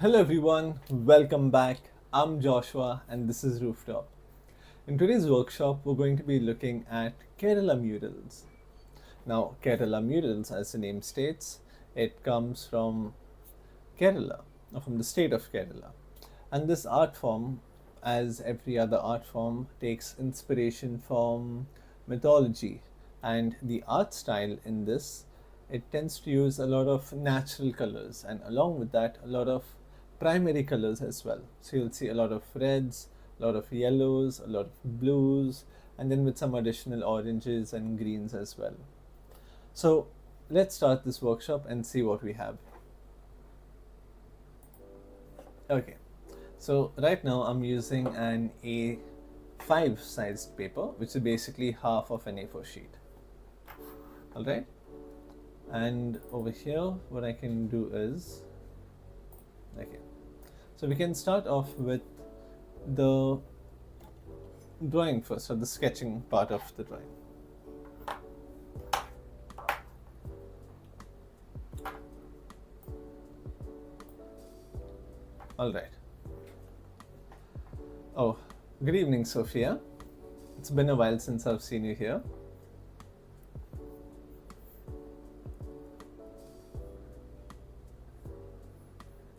Hello everyone, welcome back. I'm Joshua and this is Rooftop. In today's workshop, we're going to be looking at Kerala murals. Now, Kerala murals, as the name states, it comes from Kerala, or from the state of Kerala. And this art form, as every other art form, takes inspiration from mythology. And the art style in this, it tends to use a lot of natural colors, and along with that, a lot of primary colors as well. So you'll see a lot of reds, a lot of yellows, a lot of blues, and then with some additional oranges and greens as well. So let's start this workshop and see what we have. Okay, so right now I'm using an A5 sized paper, which is basically half of an A4 sheet. Alright, and over here what I can do is, okay, so we can start off with the drawing first, or the sketching part of the drawing. Alright. Oh, good evening, Sophia. It's been a while since I've seen you here.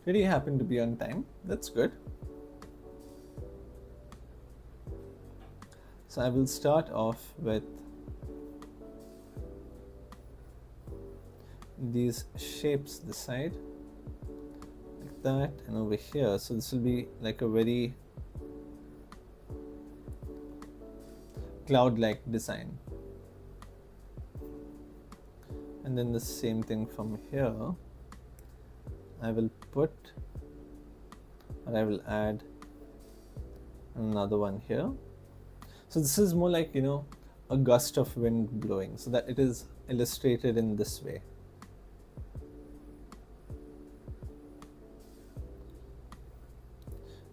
Did you happen to be on time? That's good. So I will start off with these shapes this side, like that, and over here. So this will be like a very cloud-like design. And then the same thing from here. I will put, or I will add another one here. So this is more like, a gust of wind blowing, so that it is illustrated in this way.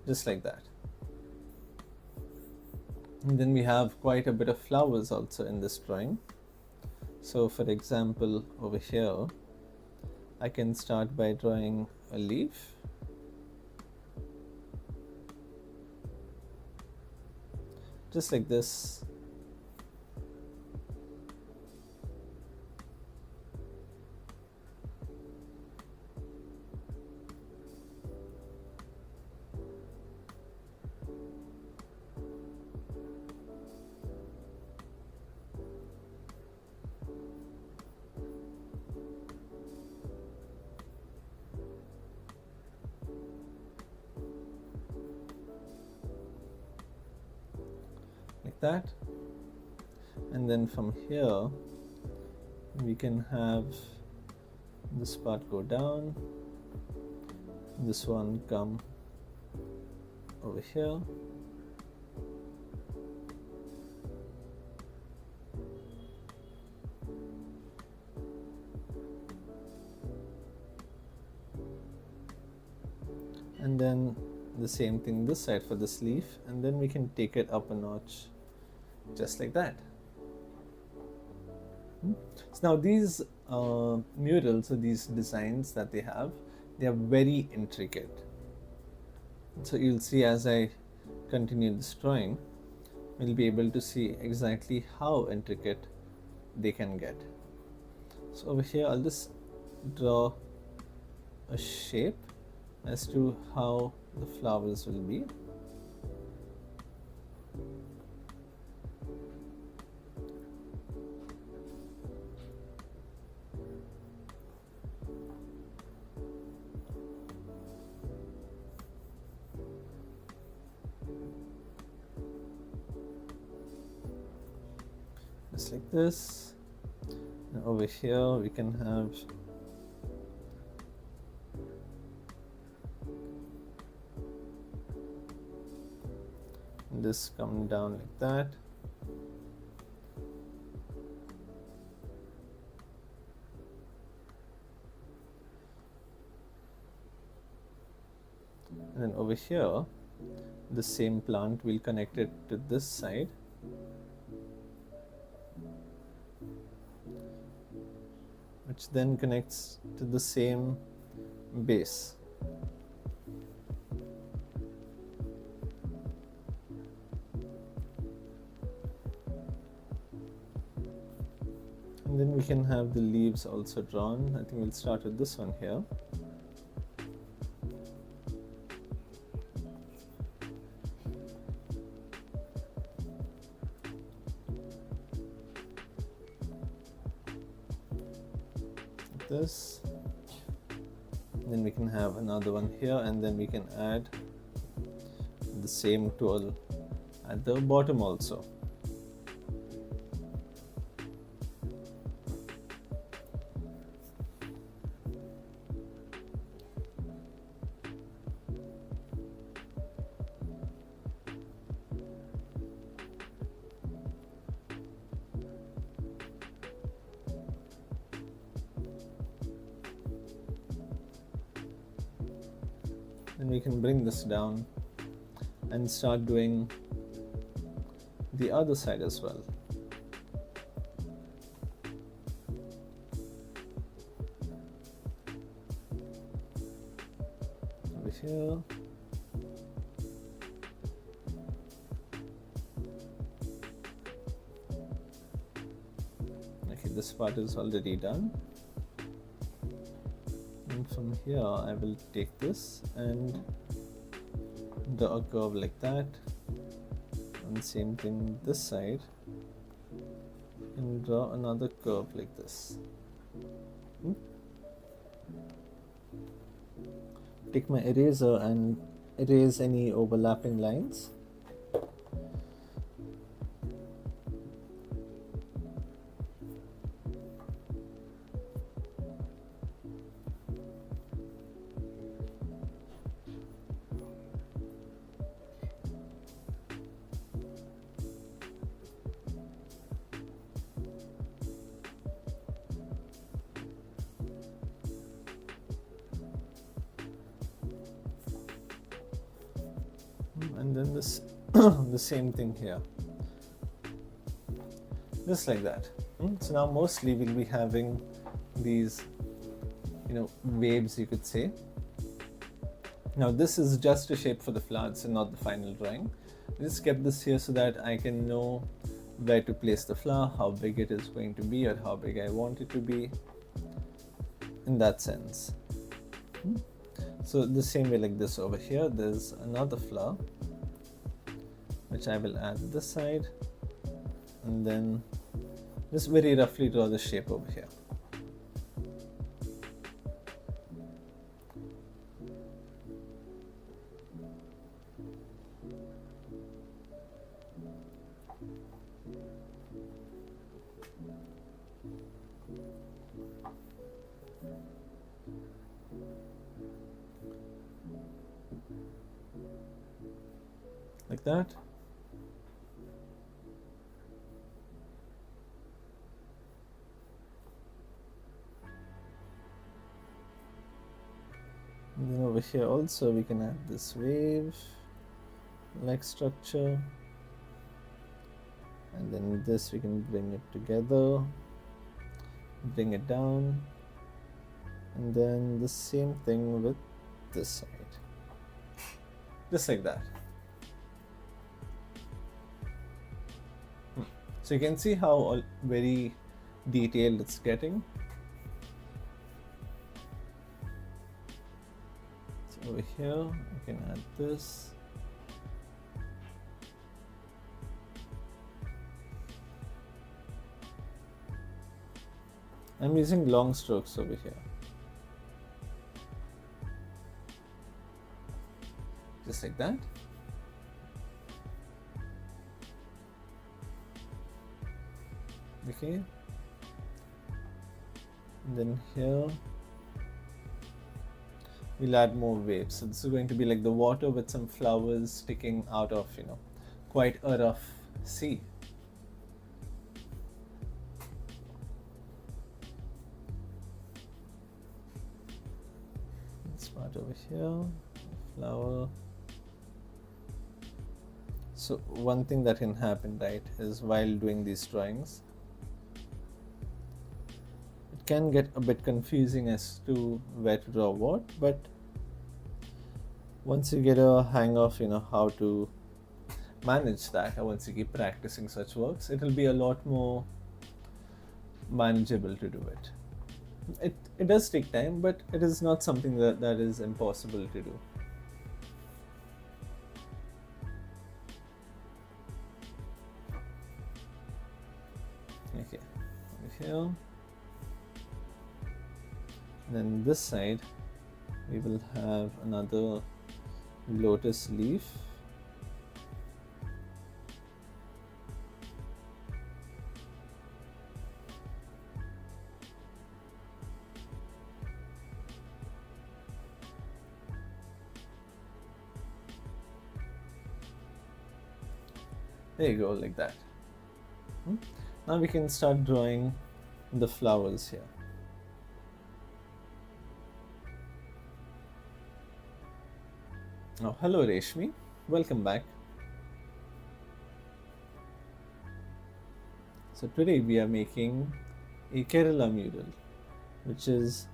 Just like that. And then we have quite a bit of flowers also in this drawing. So for example, over here, I can start by drawing a leaf. Just like this. Like that. And then from here we can have this part go down, this one come over here, and then the same thing this side for this leaf, and then we can take it up a notch just like that. So now these murals, or these designs that they are very intricate. So you'll see as I continue this drawing, we'll be able to see exactly how intricate they can get. So over here I'll just draw a shape as to how the flowers will be. Just like this. And over here we can have this come down like that. And then over here, the same plant, we'll connect it to this side. Which then connects to the same base. And then we can have the leaves also drawn. I think we'll start with this one here. This, then we can have another one here, and then we can add the same tool at the bottom also. And we can bring this down and start doing the other side as well. Over here. Okay, this part is already done. And from here I will take this and draw a curve like that, and same thing this side, and draw another curve like this. Take my eraser and erase any overlapping lines. And then this the same thing here, just like that. So now mostly we'll be having these, waves, you could say. Now this is just a shape for the flowers and not the final drawing. I just kept this here so that I can know where to place the flower, how big it is going to be, or how big I want it to be, in that sense. So the same way like this over here, there's another flower which I will add this side, and then just very roughly draw the shape over here. Like that. And then over here also we can add this wave like structure, and then this we can bring it together, bring it down, and then the same thing with this side, just like that. So you can see how very detailed it's getting. So over here I can add this. I'm using long strokes over here, just like that. Okay, and then here we'll add more waves. So this is going to be like the water with some flowers sticking out of, quite a rough sea. This part over here, flower. So one thing that can happen, right, is while doing these drawings, it can get a bit confusing as to where to draw what, but once you get a hang of how to manage that, or once you keep practicing such works, it will be a lot more manageable to do it. It does take time, but it is not something that is impossible to do. Okay, over here. Then this side we will have another lotus leaf. There you go, like that. Now we can start drawing the flowers here. Now, hello Reshmi, welcome back. So today we are making a Kerala mural, which is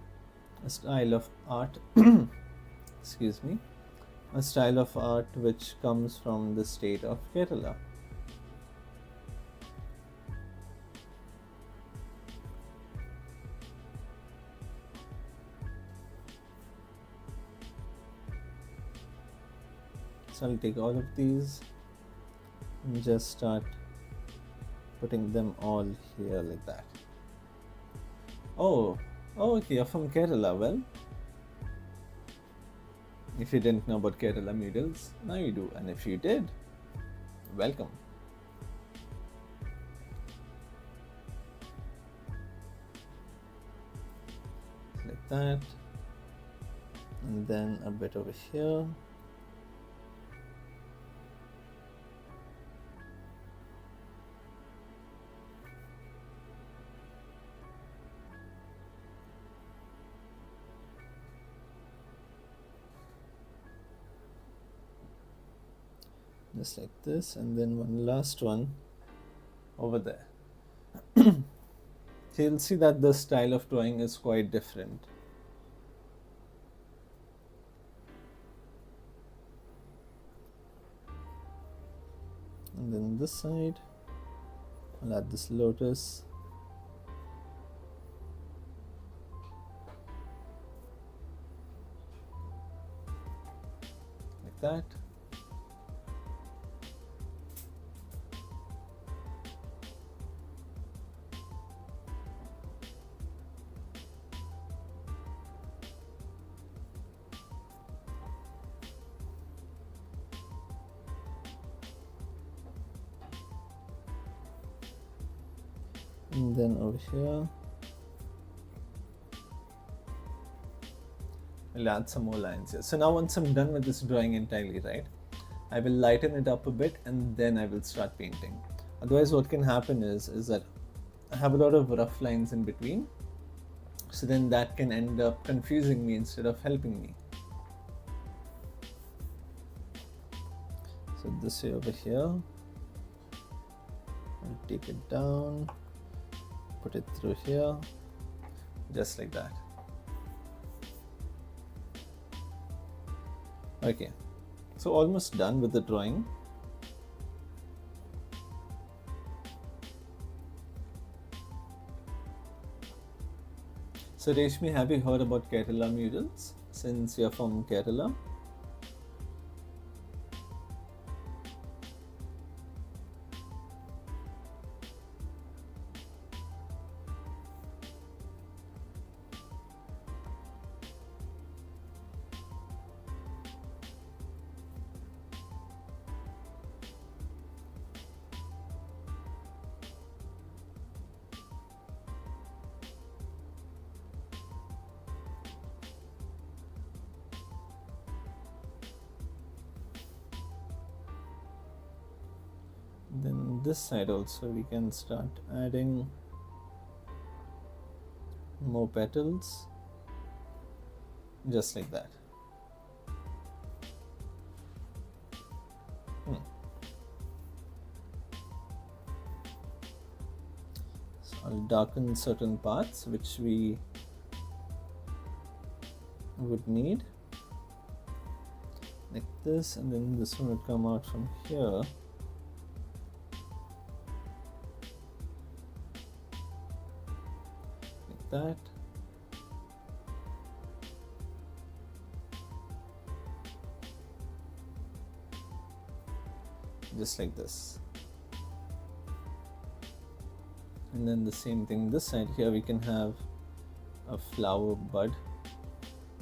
a style of art, excuse me, a style of art which comes from the state of Kerala. So I'll take all of these and just start putting them all here like that. Oh, okay, you're from Kerala. Well, if you didn't know about Kerala murals, now you do. And if you did, welcome. Like that. And then a bit over here. Just like this, and then one last one over there. So you'll see that the style of drawing is quite different. And then this side, I'll add this lotus. Like that. And then over here, I'll add some more lines here. So now once I'm done with this drawing entirely, right, I will lighten it up a bit and then I will start painting. Otherwise what can happen is that I have a lot of rough lines in between. So then that can end up confusing me instead of helping me. So this way over here, I'll take it down. Put it through here, just like that. Okay, so almost done with the drawing. So Reshmi, have you heard about Kerala murals since you're from Kerala? Then this side also we can start adding more petals, just like that. So I'll darken certain parts which we would need, like this, and then this one would come out from here. that. Just like this. And then the same thing this side here, we can have a flower bud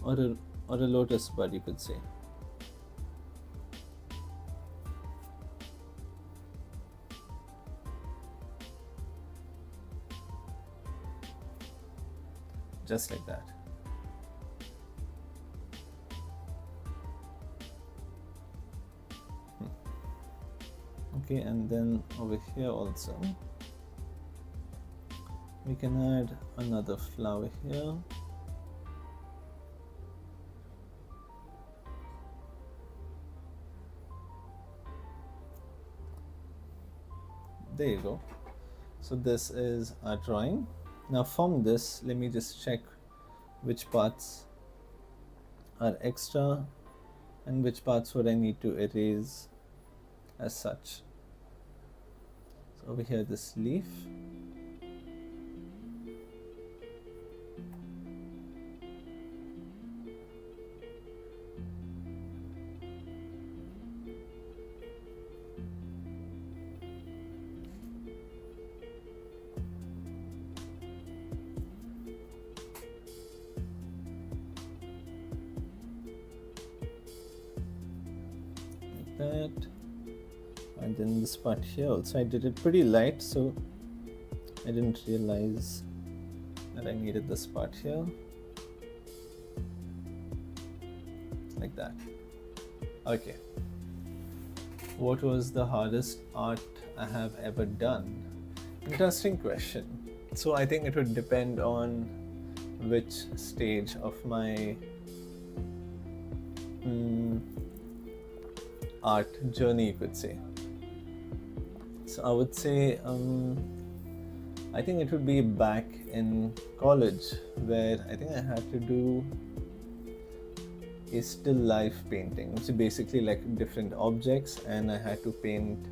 or a lotus bud, you could say. Just like that. Okay, and then over here also we can add another flower here. There you go. So this is our drawing. Now from this, let me just check which parts are extra and which parts would I need to erase as such. So over here, this leaf. That, and then this part here also I did it pretty light, so I didn't realize that I needed this part here, like that. Okay, what was the hardest art I have ever done? Interesting question. So I think it would depend on which stage of my art journey, you could say. So I would say I think it would be back in college, where I think I had to do a still life painting, which is basically like different objects, and I had to paint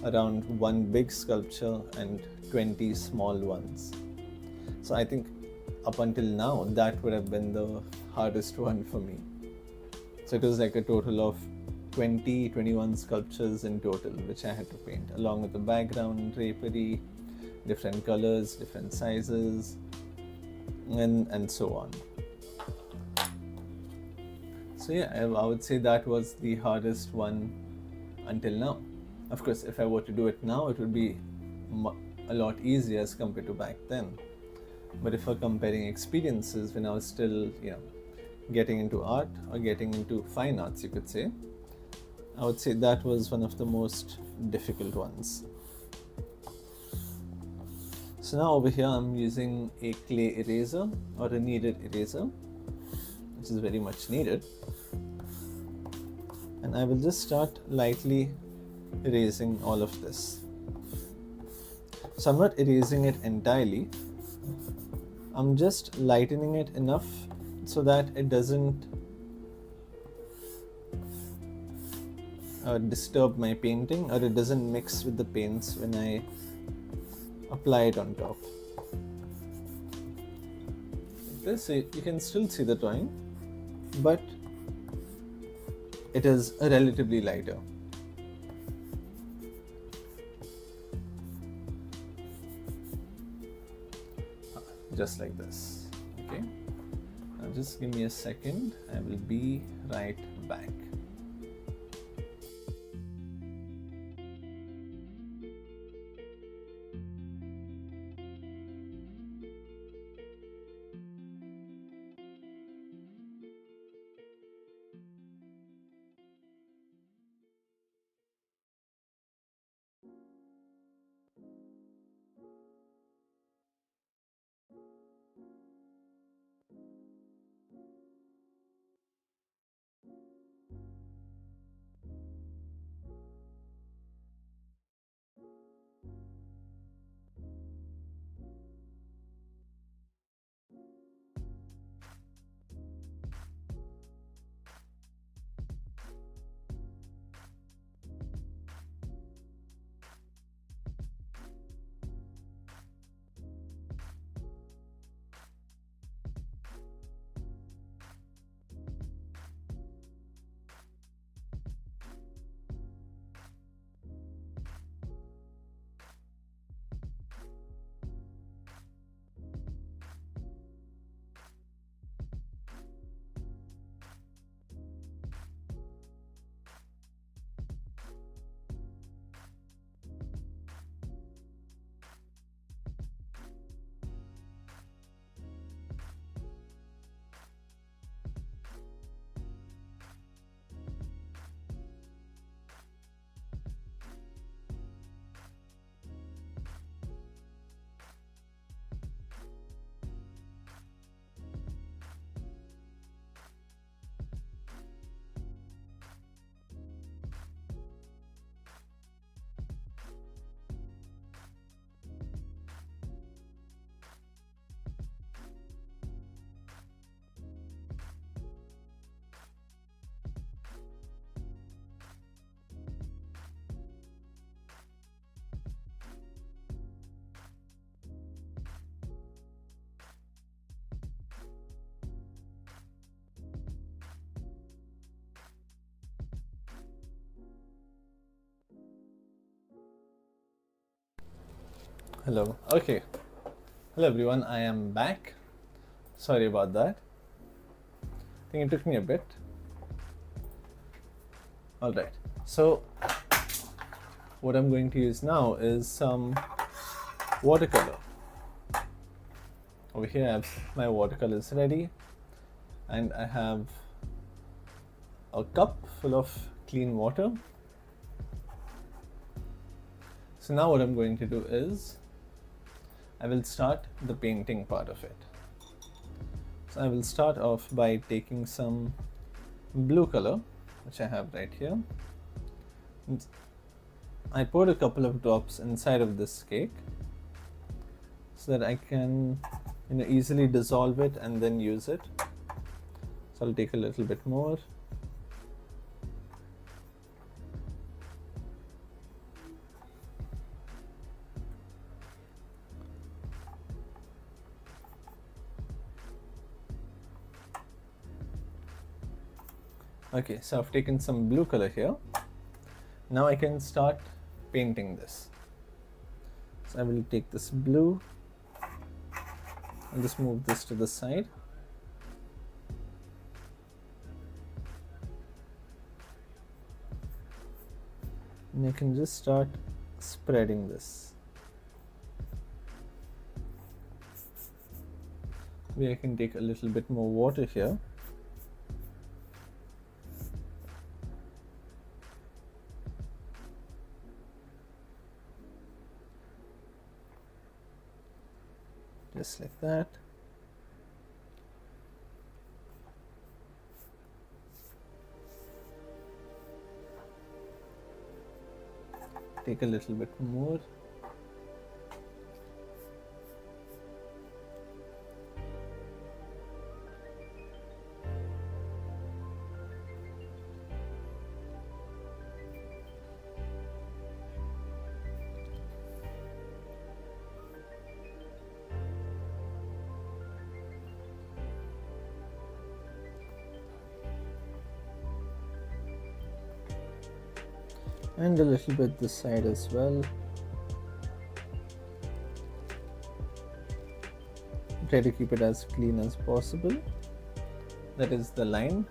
around one big sculpture and 20 small ones. So I think up until now that would have been the hardest one for me. So it was like a total of 21 sculptures in total, which I had to paint, along with the background, drapery, different colors, different sizes, and so on. So yeah, I would say that was the hardest one until now. Of course, if I were to do it now, it would be a lot easier as compared to back then. But if we're comparing experiences when I was still, getting into art or getting into fine arts, you could say, I would say that was one of the most difficult ones. So now over here I'm using a clay eraser or a kneaded eraser, which is very much needed. And I will just start lightly erasing all of this. So I'm not erasing it entirely. I'm just lightening it enough so that it doesn't disturb my painting, or it doesn't mix with the paints when I apply it on top. Like this, so you can still see the drawing, but it is relatively lighter. Just like this. Okay, now just give me a second, I will be right back. Hello. Okay. Hello everyone, I am back. Sorry about that. I think it took me a bit. Alright. So, what I'm going to use now is some watercolor. Over here I have my watercolors ready, and I have a cup full of clean water. So now what I'm going to do is I will start the painting part of it. So I will start off by taking some blue color, which I have right here. And I poured a couple of drops inside of this cake so that I can easily dissolve it and then use it. So I'll take a little bit more. Okay, so I've taken some blue color here. Now I can start painting this. So I will take this blue and just move this to the side. And I can just start spreading this. Maybe I can take a little bit more water here. Just like that. Take a little bit more. And a little bit this side as well. Try to keep it as clean as possible. That is the line.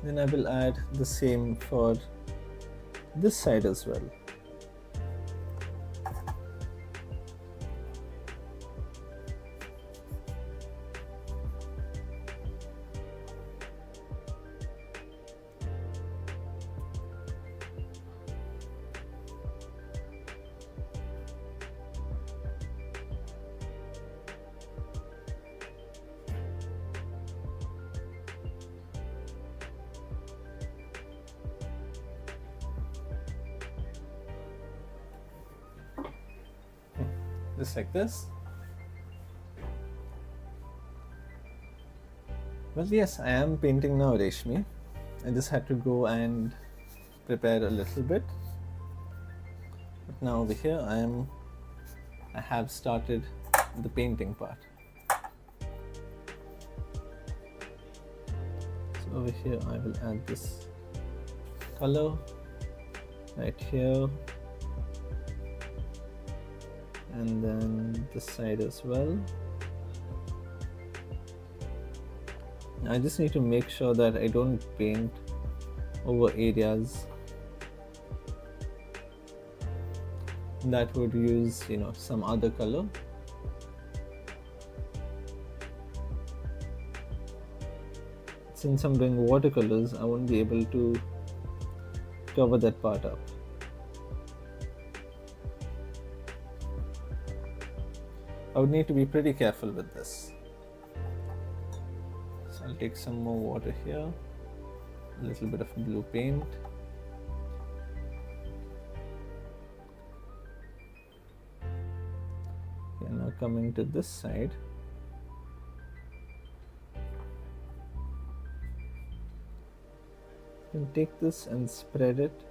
Then I will add the same for this side as well. Just like this. Well, yes, I am painting now, Reshmi. I just had to go and prepare a little bit. But now over here I have started the painting part. So over here I will add this color right here, and then this side as well. I just need to make sure that I don't paint over areas that would use some other color. Since I'm doing watercolors, I won't be able to cover that part up. I would need to be pretty careful with this. So I'll take some more water here, a little bit of blue paint. Okay, now coming to this side. You can take this and spread it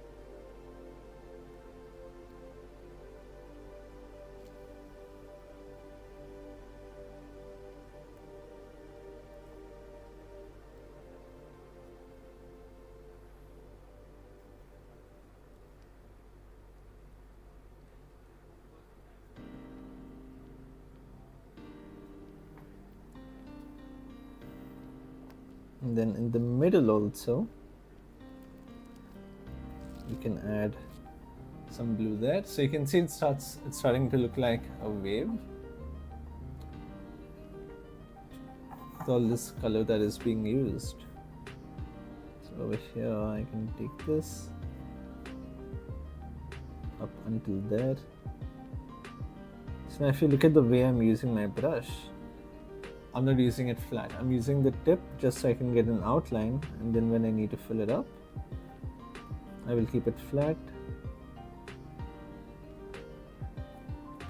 And then in the middle also, you can add some blue there. So you can see it's starting to look like a wave. With all this color that is being used. So over here, I can take this up until there. So now if you look at the way I'm using my brush, I'm not using it flat. I'm using the tip just so I can get an outline, and then when I need to fill it up, I will keep it flat,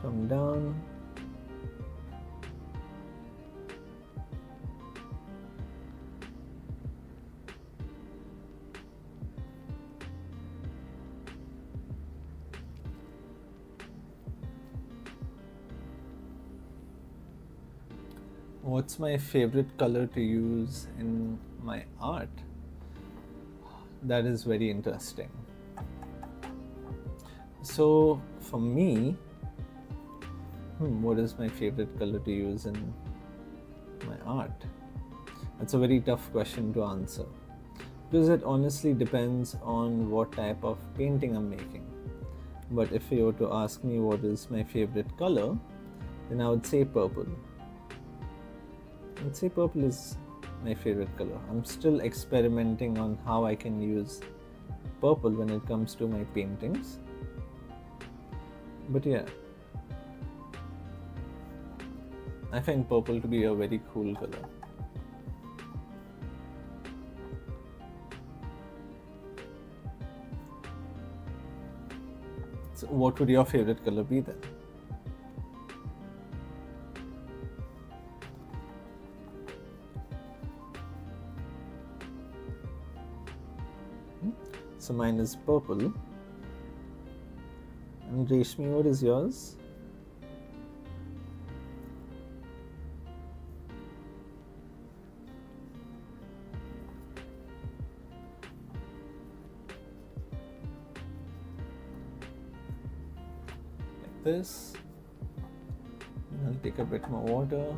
come down, What's my favorite color to use in my art? That is very interesting. So for me, what is my favorite color to use in my art? That's a very tough question to answer, because it honestly depends on what type of painting I'm making. But if you were to ask me what is my favorite color, then I would say purple. I'd say purple is my favorite color. I'm still experimenting on how I can use purple when it comes to my paintings. But yeah, I find purple to be a very cool color. So what would your favorite color be then? So mine is purple. And Reshmi, what is yours? Like this. And I'll take a bit more water.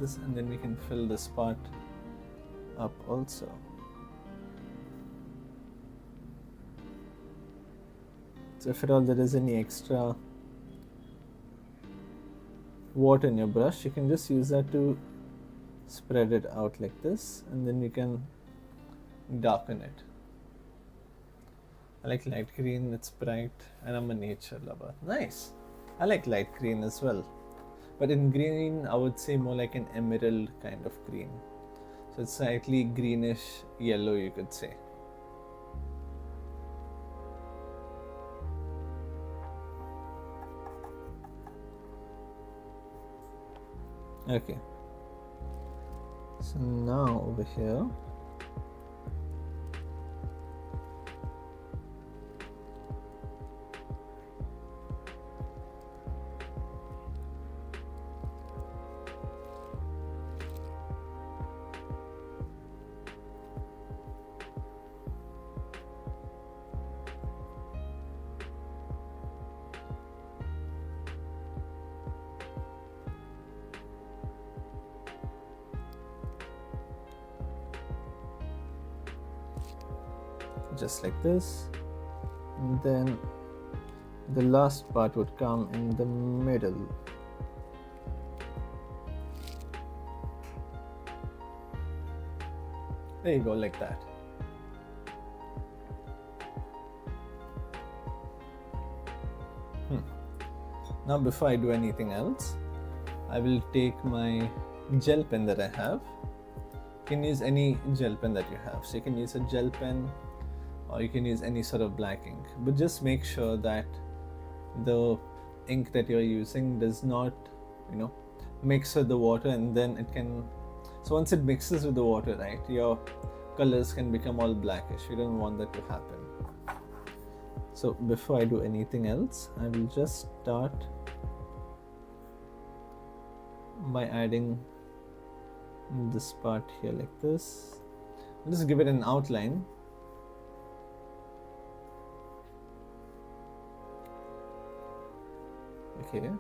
This, and then we can fill this part up also. So if at all there is any extra water in your brush, you can just use that to spread it out like this, and then you can darken it. I like light green, it's bright, and I'm a nature lover. Nice! I like light green as well. But in green, I would say more like an emerald kind of green. So it's slightly greenish yellow, you could say. Okay. So now over here, just like this, and then the last part would come in the middle. There you go, like that. Now before I do anything else, I will take my gel pen that I have. You can use any gel pen that you have. So you can use a gel pen, or you can use any sort of black ink, but just make sure that the ink that you're using does not, mix with the water, and then it can, so once it mixes with the water, right, your colors can become all blackish. You don't want that to happen. So before I do anything else, I will just start by adding this part here like this. I'll just give it an outline. Okay.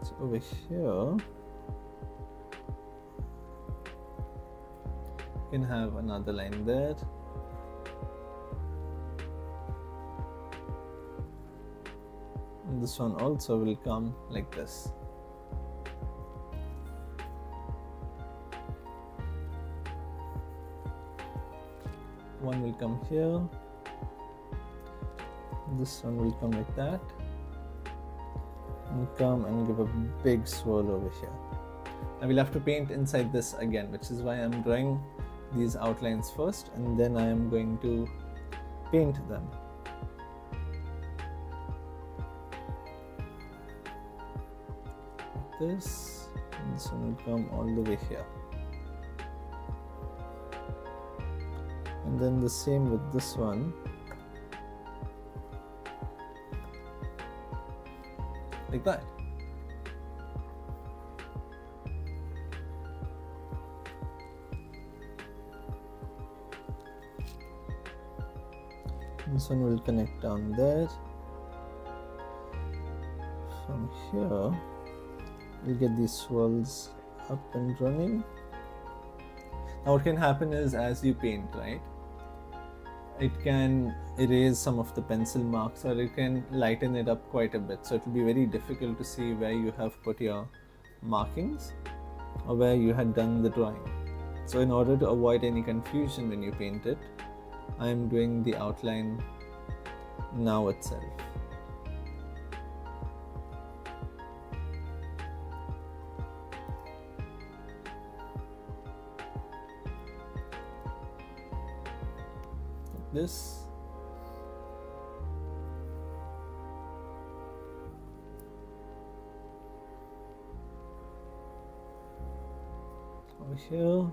So over here, you can have another line there. And this one also will come like this. One will come here, this one will come like that, and come and give a big swirl over here. Now we'll have to paint inside this again, which is why I'm drawing these outlines first, and then I am going to paint them. Like this, and this one will come all the way here. And then the same with this one, like that. This one will connect down there. From here, we'll get these swirls up and running. Now what can happen is, as you paint, right, it can erase some of the pencil marks, or it can lighten it up quite a bit. So it will be very difficult to see where you have put your markings or where you had done the drawing. So in order to avoid any confusion when you paint it, I am doing the outline now itself. This. Over here,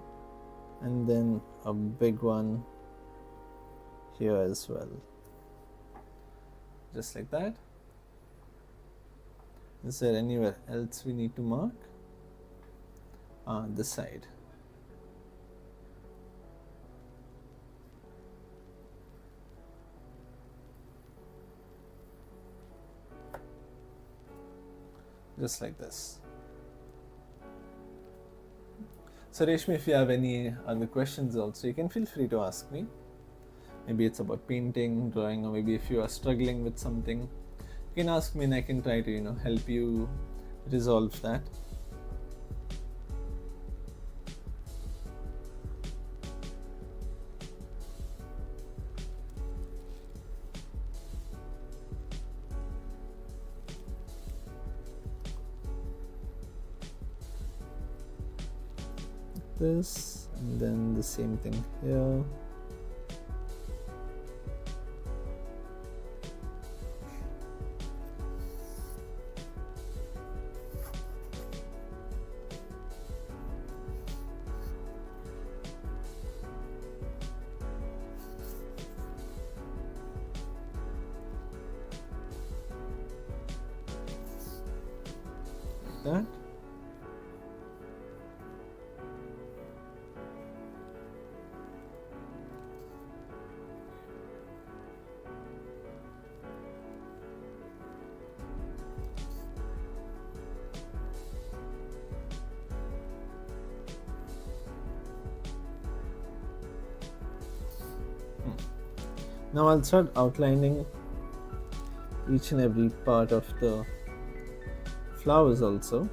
and then a big one here as well, just like that. Is there anywhere else we need to mark? This side. Just like this. So Reshmi, if you have any other questions also, you can feel free to ask me. Maybe it's about painting, drawing, or maybe if you are struggling with something, you can ask me and I can try to, help you resolve that. This, and then the same thing here. Like that. Now I'll start outlining each and every part of the flowers also.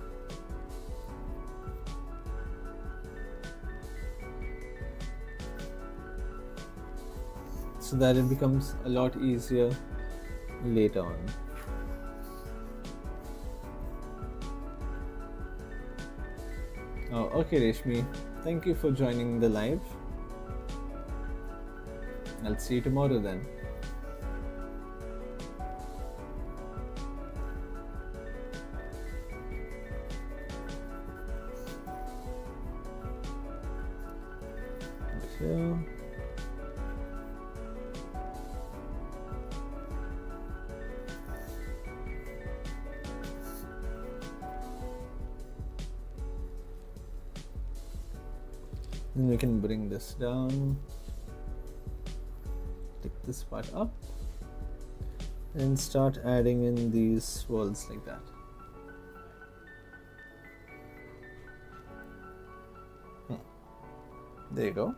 So that it becomes a lot easier later on. Oh, okay Reshmi, thank you for joining the live. I'll see you tomorrow then. Here. Then we can bring this down, take this part up, and start adding in these walls like that. There you go.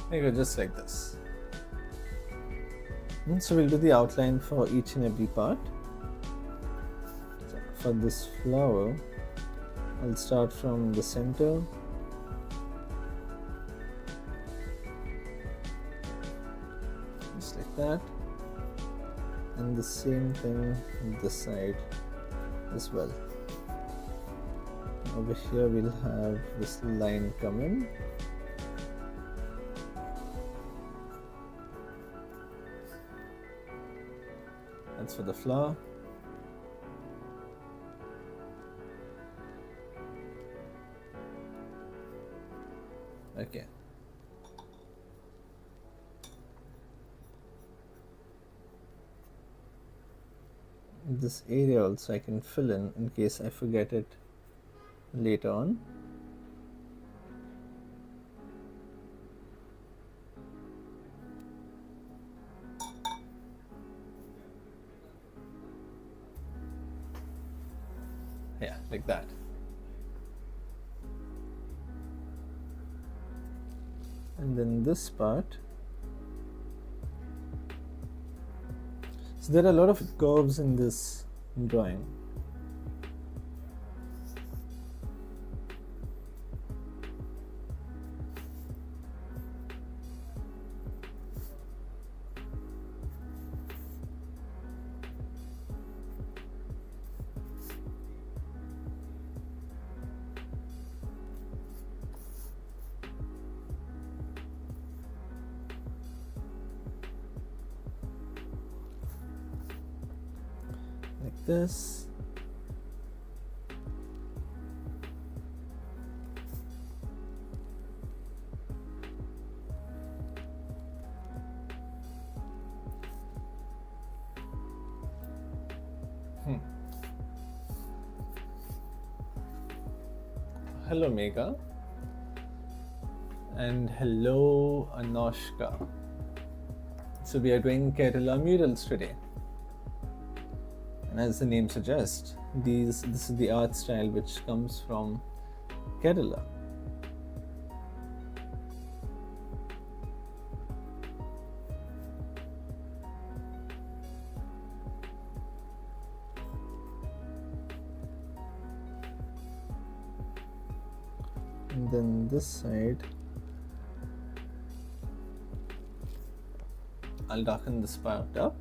There you go, just like this. And so we'll do the outline for each and every part. So for this flower, I'll start from the center. Just like that. And the same thing on this side as well. Over here we'll have this line come in. That's for the flower. Okay. This area also I can fill in case I forget it later on. Yeah, like that. And then this part. So there are a lot of curves in this drawing. Like this. Hello Megha, and hello Anoshka. So we are doing Kerela murals today. And as the name suggests, this is the art style which comes from Kerela. And then this side, I'll darken this part up.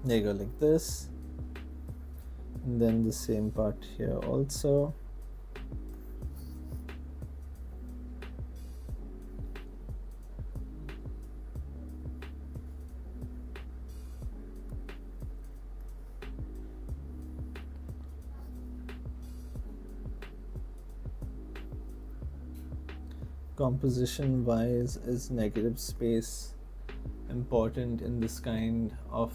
There you go, like this. And then the same part here also. composition wise is negative space important in this kind of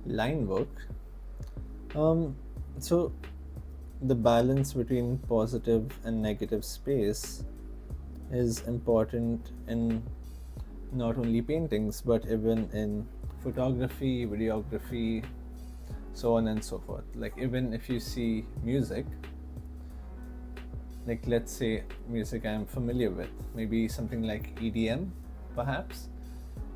line work? So the balance between positive and negative space is important in not only paintings but even in photography, videography, so on and so forth. Like even if you see music, like let's say music I'm familiar with, maybe something like EDM perhaps,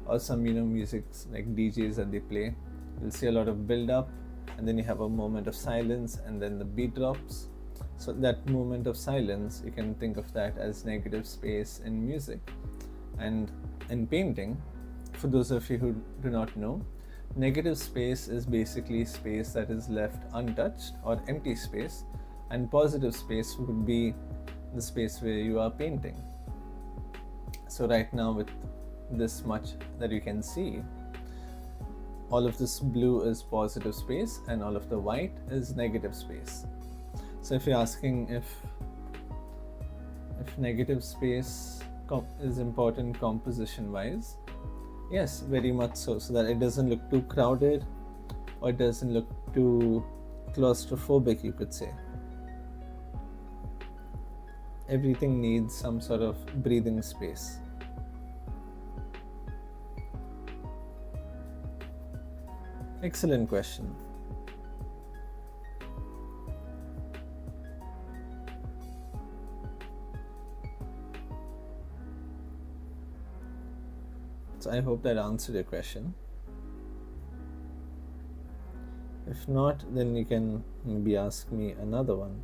or some music like DJs that they play, you'll see a lot of build up and then you have a moment of silence and then the beat drops. So that moment of silence, you can think of that as negative space in music. And in painting, for those of you who do not know, negative space is basically space that is left untouched or empty space, and positive space would be the space where you are painting. So right now with this much that you can see, all of this blue is positive space and all of the white is negative space. So if you're asking if negative space is important composition wise, yes, very much so that it doesn't look too crowded or it doesn't look too claustrophobic, you could say. Everything needs some sort of breathing space. Excellent question. So I hope that answered your question. If not, then you can maybe ask me another one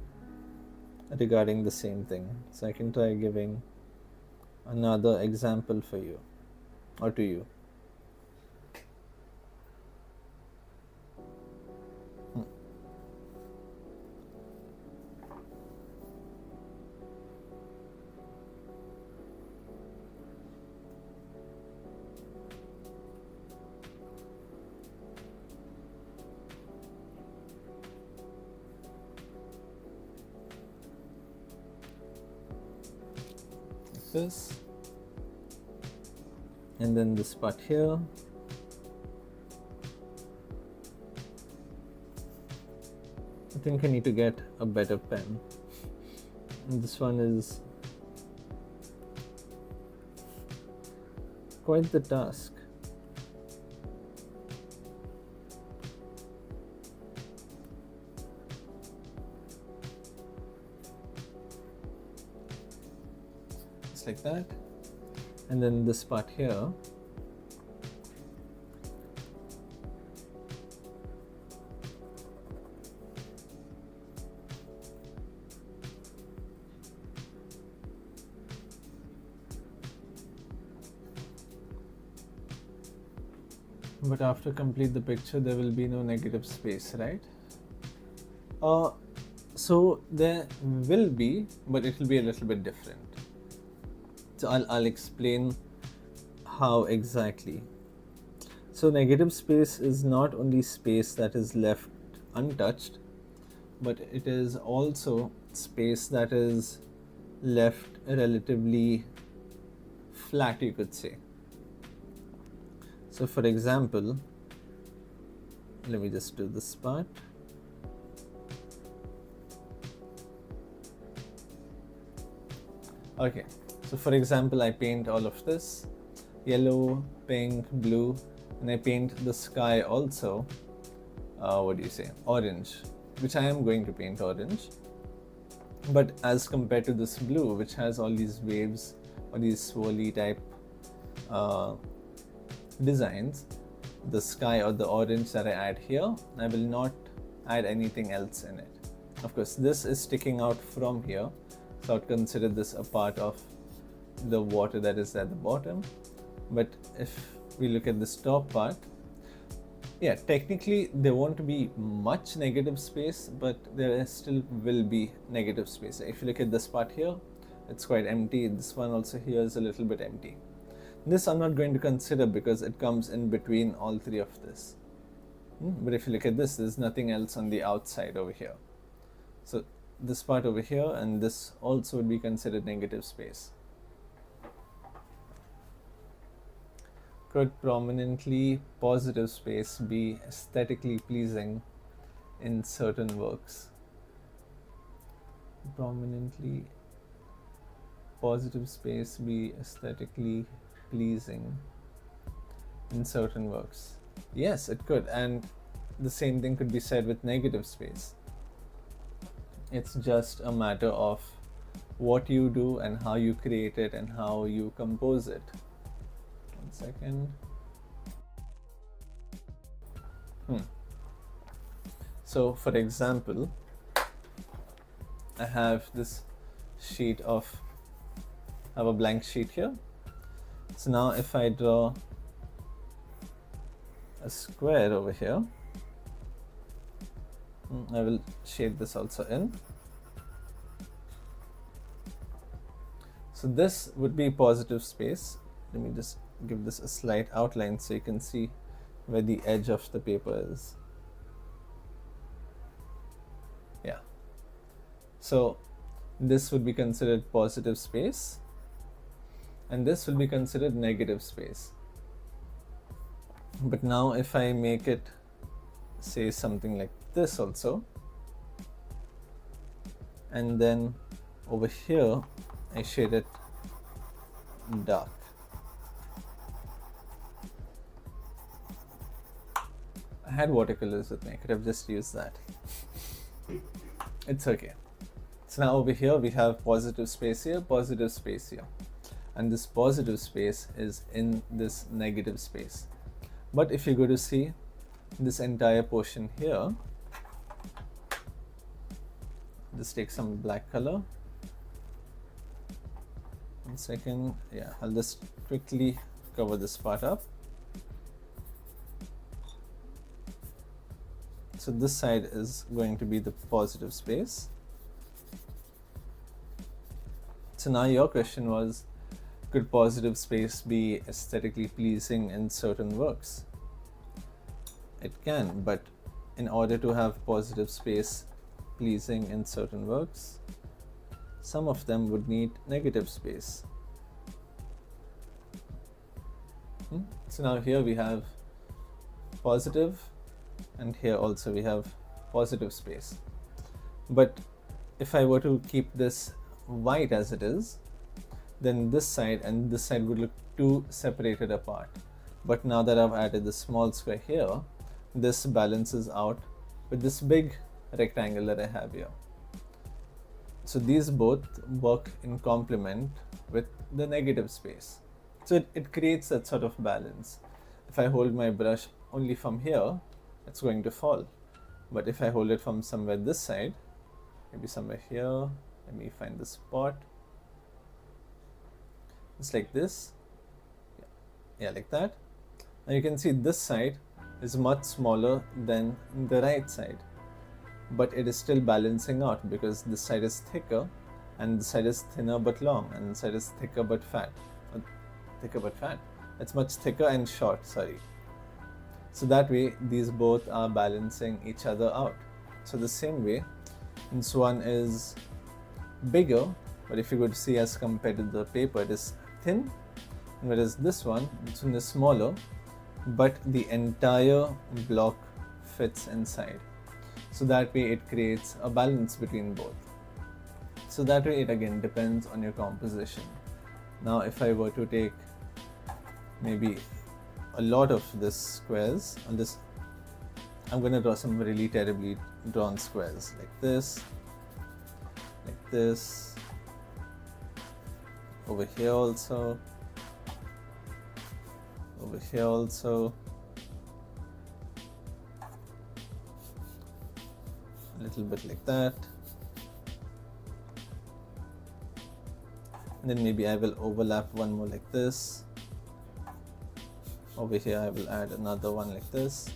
regarding the same thing. So I can try giving another example for you or to you. This and then this part here, I think I need to get a better pen, and this one is quite the task. Like that, and then this part here, but after complete the picture there will be no negative space, right? So there will be, but it will be a little bit different. So I'll explain how exactly. So negative space is not only space that is left untouched, but it is also space that is left relatively flat, you could say. So for example, let me just do this part. Okay. So for example, I paint all of this yellow, pink, blue, and I paint the sky also, orange, which I am going to paint orange. But as compared to this blue, which has all these waves or these swirly type designs, the sky or the orange that I add here, I will not add anything else in it. Of course, this is sticking out from here, so I'd consider this a part of the water that is at the bottom. But if we look at this top part, yeah, technically there won't be much negative space, but there still will be negative space. If you look at this part here, it's quite empty. This one also here is a little bit empty. This I'm not going to consider because it comes in between all three of this. But if you look at this, there's nothing else on the outside over here. So this part over here and this also would be considered negative space. Could prominently positive space be aesthetically pleasing in certain works? Prominently positive space be aesthetically pleasing in certain works? Yes, it could, and the same thing could be said with negative space. It's just a matter of what you do and how you create it and how you compose it. 1 second. So for example, I have this sheet of, I have a blank sheet here. So now if I draw a square over here, I will shade this also in. So this would be positive space. Let me just give this a slight outline so you can see where the edge of the paper is. Yeah. So this would be considered positive space, and this will be considered negative space. But now if I make it say something like this also, and then over here I shade it dark. I had watercolors with me, I could have just used that. It's okay. So now over here we have positive space here, positive space here, and this positive space is in this negative space. But if you go to see this entire portion here, just take some black color. 1 second. Yeah, I'll just quickly cover this part up. So this side is going to be the positive space. So now your question was, could positive space be aesthetically pleasing in certain works? It can, but in order to have positive space pleasing in certain works, some of them would need negative space. So now here we have positive, and here also we have positive space. But if I were to keep this white as it is, then this side and this side would look too separated apart. But now that I've added the small square here, this balances out with this big rectangle that I have here. So these both work in complement with the negative space. So it creates that sort of balance. If I hold my brush only from here, it's going to fall. But if I hold it from somewhere this side, maybe somewhere here, let me find the spot. It's like this. Yeah, like that. Now you can see this side is much smaller than the right side, but it is still balancing out because this side is thicker and this side is thinner but long, and this side is thicker but fat. It's much thicker and short, sorry. So that way these both are balancing each other out. So the same way, this one is bigger, but if you go to see as compared to the paper, it is thin, whereas this one is smaller, but the entire block fits inside. So that way it creates a balance between both. So that way it again depends on your composition. Now if I were to take maybe a lot of this squares, I'm going to draw some really terribly drawn squares like this, over here also, over here also, a little bit like that, and then maybe I will overlap one more like this. Over here I will add another one like this.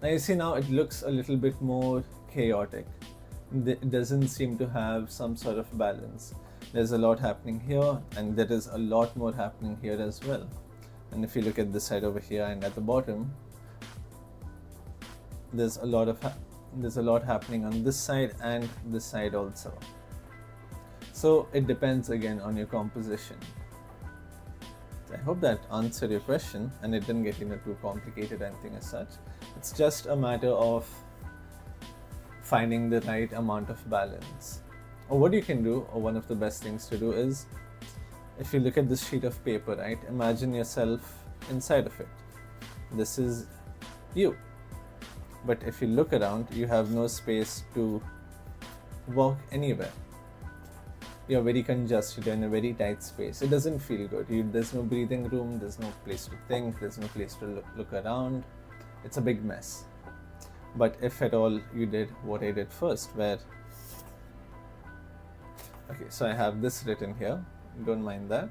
Now you see, now it looks a little bit more chaotic. It doesn't seem to have some sort of balance. There's a lot happening here, and there is a lot more happening here as well. And if you look at this side over here and at the bottom, there's a lot happening on this side and this side also. So it depends again on your composition. I hope that answered your question and it didn't get too complicated or anything as such. It's just a matter of finding the right amount of balance. Or what you can do, or one of the best things to do is, if you look at this sheet of paper, right, imagine yourself inside of it. This is you. But if you look around, you have no space to walk anywhere. You're very congested, you're in a very tight space. It doesn't feel good. There's no breathing room, there's no place to think, there's no place to look around. It's a big mess. But if at all you did what I did first, where, okay, so I have this written here, don't mind that.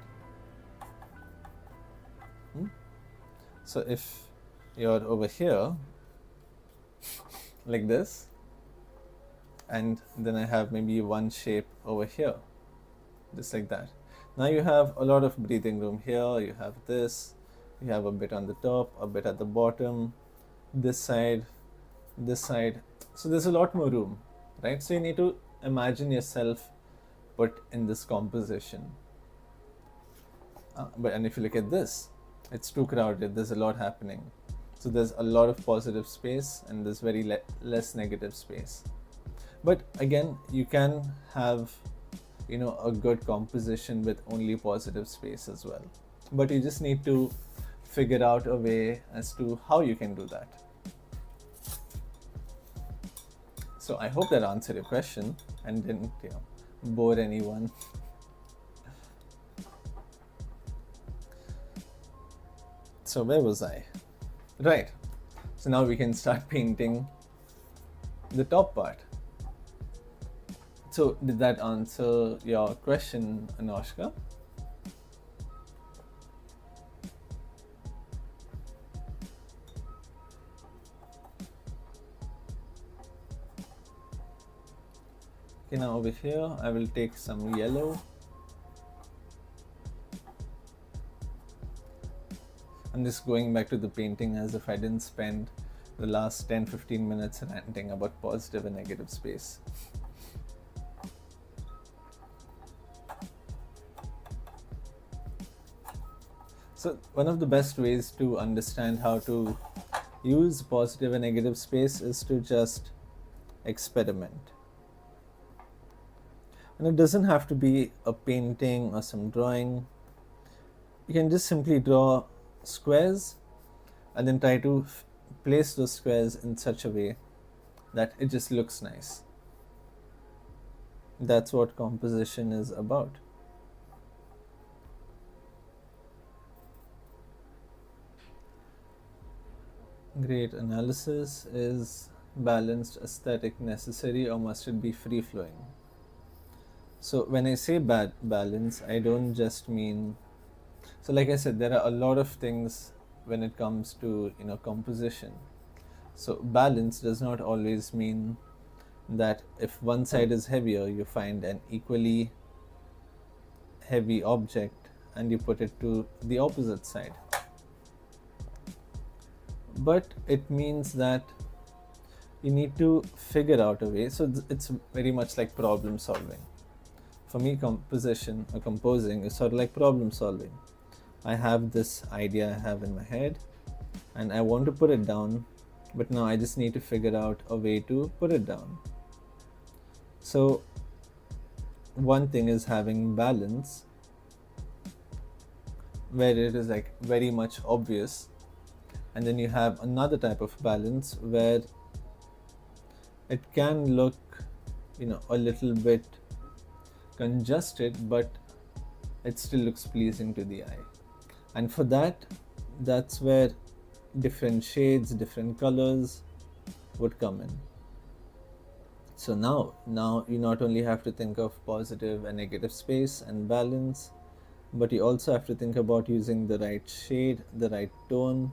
So if you're over here, like this, and then I have maybe one shape over here, just like that. Now you have a lot of breathing room here, you have this, you have a bit on the top, a bit at the bottom, this side, so there's a lot more room, right? So you need to imagine yourself put in this composition. And if you look at this, it's too crowded, there's a lot happening. So there's a lot of positive space and there's very less negative space. But again, you can have a good composition with only positive space as well. But you just need to figure out a way as to how you can do that. So I hope that answered your question and didn't bore anyone. So where was I? Right. So now we can start painting the top part. So did that answer your question, Anoshka? Okay, now over here I will take some yellow. I'm just going back to the painting as if I didn't spend the last 10-15 minutes ranting about positive and negative space. So one of the best ways to understand how to use positive and negative space is to just experiment. And it doesn't have to be a painting or some drawing. You can just simply draw squares and then try to place those squares in such a way that it just looks nice. That's what composition is about. Great. Analysis is balanced, aesthetic, necessary, or must it be free-flowing? So when I say balance, I don't just mean, so like I said, there are a lot of things when it comes to composition. So balance does not always mean that if one side is heavier, you find an equally heavy object and you put it to the opposite side. But it means that you need to figure out a way. So it's very much like problem solving. For me, composition or composing is sort of like problem solving. I have this idea I have in my head and I want to put it down, but now I just need to figure out a way to put it down. So one thing is having balance, where it is like very much obvious, and then you have another type of balance where it can look a little bit congested, but it still looks pleasing to the eye. And for that's where different shades, different colors would come in. So now you not only have to think of positive and negative space and balance, but you also have to think about using the right shade, the right tone.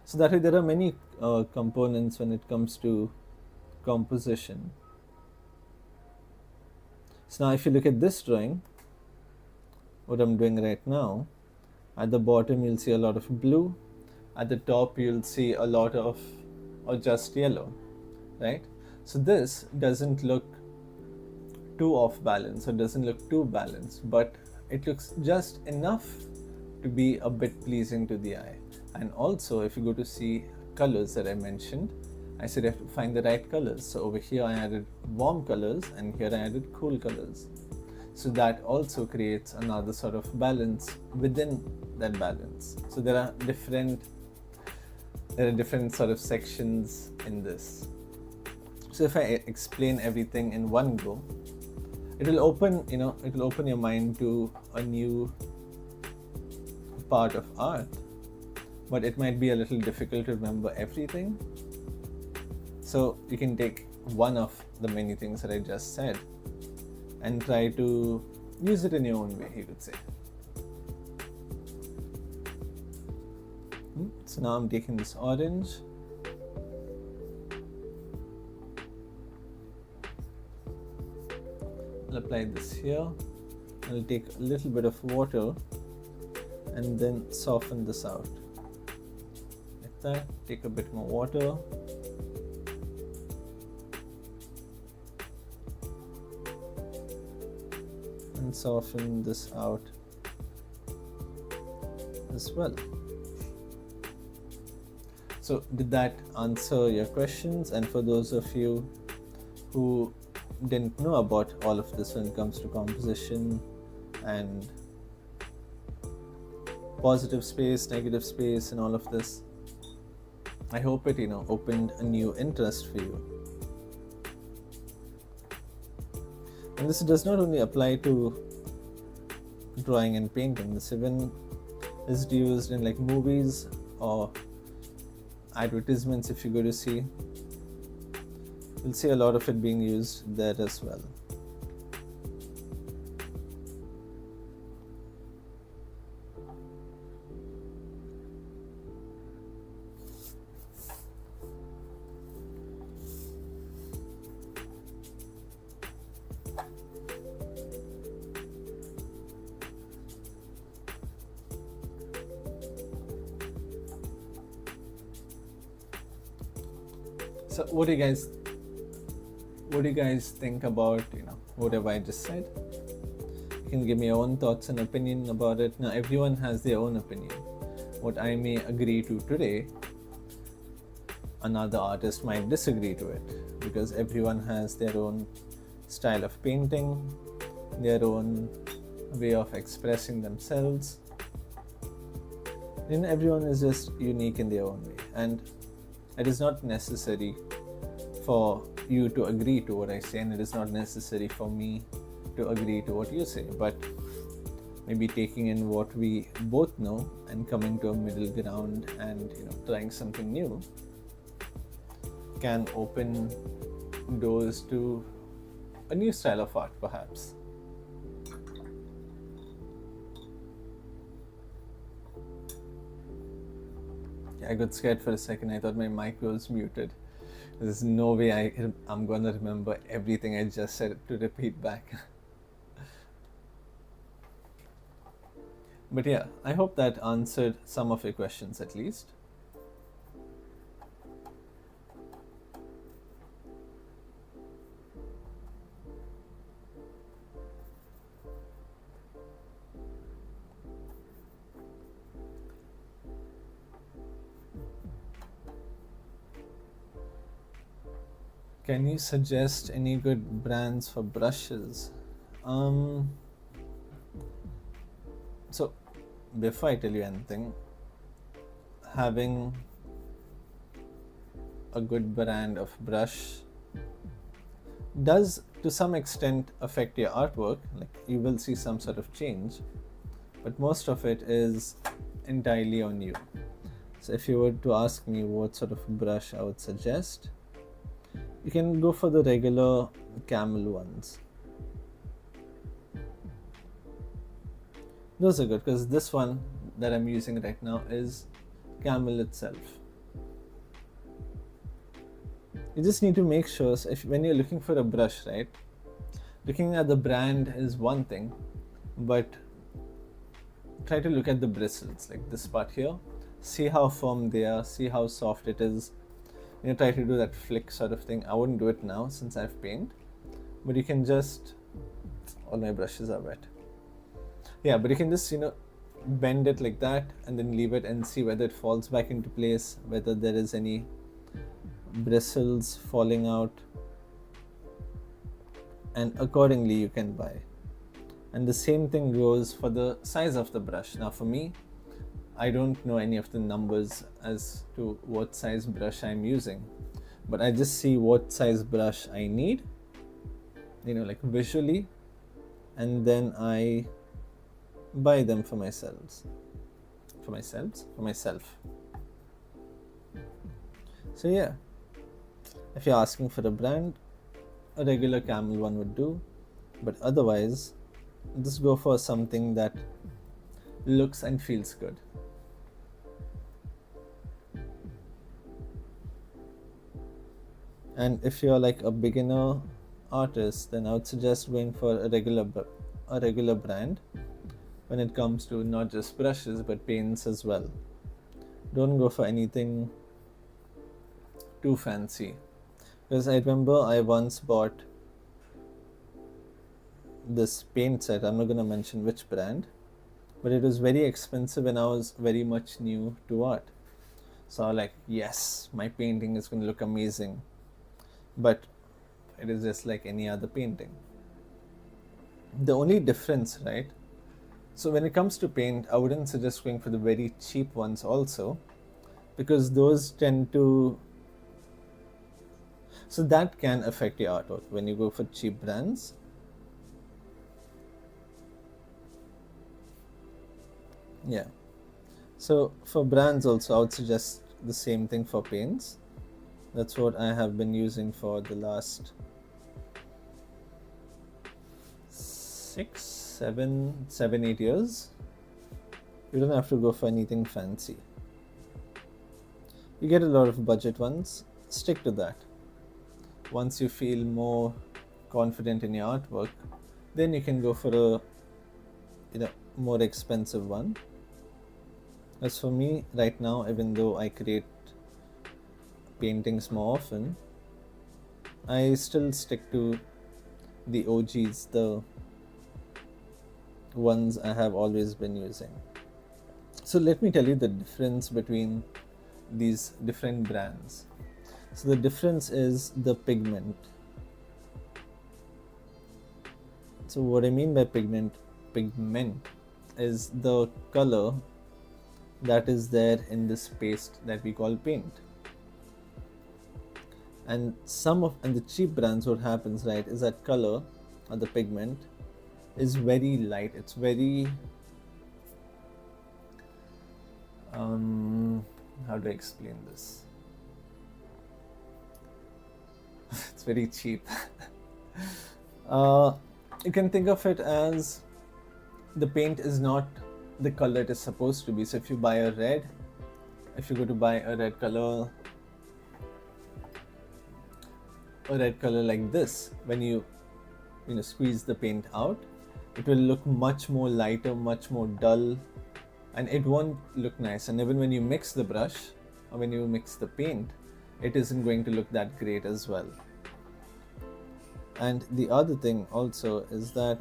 So that way there are many components when it comes to composition. So now if you look at this drawing, what I'm doing right now, at the bottom you'll see a lot of blue, at the top you'll see a lot of, or just yellow, right? So this doesn't look too off balance or doesn't look too balanced, but it looks just enough to be a bit pleasing to the eye. And also, if you go to see colors that I mentioned, I said you have to find the right colors. So over here I added warm colors and here I added cool colors. So that also creates another sort of balance within that balance. So there are different sort of sections in this. So if I explain everything in one go, it will open your mind to a new part of art, but it might be a little difficult to remember everything. So you can take one of the many things that I just said and try to use it in your own way, you could say. So now I'm taking this orange, I'll apply this here, I'll take a little bit of water and then soften this out. Like that, take a bit more water. And soften this out as well. So did that answer your questions? And for those of you who didn't know about all of this when it comes to composition and positive space, negative space and all of this, I hope it opened a new interest for you. And this does not only apply to drawing and painting, this even is used in like movies or advertisements. If you go to see, you'll see a lot of it being used there as well. So what do you guys think about whatever I just said? You can give me your own thoughts and opinion about it. Now everyone has their own opinion. What I may agree to today, another artist might disagree to it, because everyone has their own style of painting, their own way of expressing themselves. Everyone is just unique in their own way, and it is not necessary for you to agree to what I say, and it is not necessary for me to agree to what you say, but maybe taking in what we both know and coming to a middle ground and trying something new can open doors to a new style of art, perhaps. I got scared for a second. I thought my mic was muted. There's no way I'm going to remember everything I just said to repeat back. But yeah, I hope that answered some of your questions at least. Can you suggest any good brands for brushes? So before I tell you anything, having a good brand of brush does to some extent affect your artwork. Like, you will see some sort of change, but most of it is entirely on you. So if you were to ask me what sort of brush I would suggest, you can go for the regular camel ones. Those are good, because this one that I'm using right now is camel itself. You just need to make sure, so when you're looking for a brush, right, looking at the brand is one thing, but try to look at the bristles, like this part here. See how firm they are, see how soft it is. Try to do that flick sort of thing. I wouldn't do it now since I've painted, but you can just all my brushes are wet. Yeah, but you can just, bend it like that and then leave it and see whether it falls back into place, whether there is any bristles falling out, and accordingly you can buy. And the same thing goes for the size of the brush. Now for me, I don't know any of the numbers as to what size brush I'm using, but I just see what size brush I need, like visually, and then I buy them for myself. So yeah, if you're asking for a brand, a regular camel one would do, but otherwise just go for something that looks and feels good. And if you're like a beginner artist, then I would suggest going for a regular brand when it comes to not just brushes but paints as well. Don't go for anything too fancy, because I remember I once bought this paint set. I'm not going to mention which brand, but it was very expensive and I was very much new to art. So I was like, yes, my painting is going to look amazing, but it is just like any other painting. The only difference, right? So when it comes to paint, I wouldn't suggest going for the very cheap ones also, because those tend to, so that can affect your artwork when you go for cheap brands. Yeah. So for brands also, I would suggest the same thing for paints. That's what I have been using for the last 7-8 years. You don't have to go for anything fancy. You get a lot of budget ones, stick to that. Once you feel more confident in your artwork, then you can go for a more expensive one. As for me right now, even though I create paintings more often, I still stick to the OGs, the ones I have always been using. So let me tell you the difference between these different brands. So the difference is the pigment. So what I mean by pigment is the color that is there in this paste that we call paint. And the cheap brands, what happens, right, is that color or the pigment is very light. It's very how do I explain this? It's very cheap. You can think of it as the paint is not the color it is supposed to be. So if you buy if you go to buy a red color like this, when you squeeze the paint out, it will look much more lighter, much more dull, and it won't look nice. And even when you mix the brush or when you mix the paint, it isn't going to look that great as well. And the other thing also is that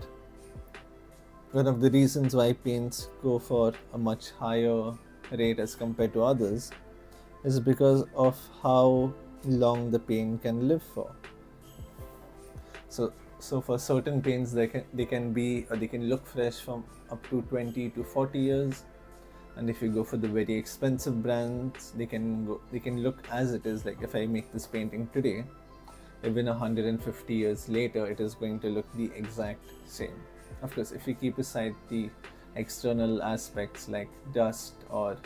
one of the reasons why paints go for a much higher rate as compared to others is because of how long the paint can live for. So for certain paints, they can look fresh from up to 20 to 40 years, and if you go for the very expensive brands, they can look as it is. Like if I make this painting today, even 150 years later, it is going to look the exact same. Of course, if you keep aside the external aspects like dust or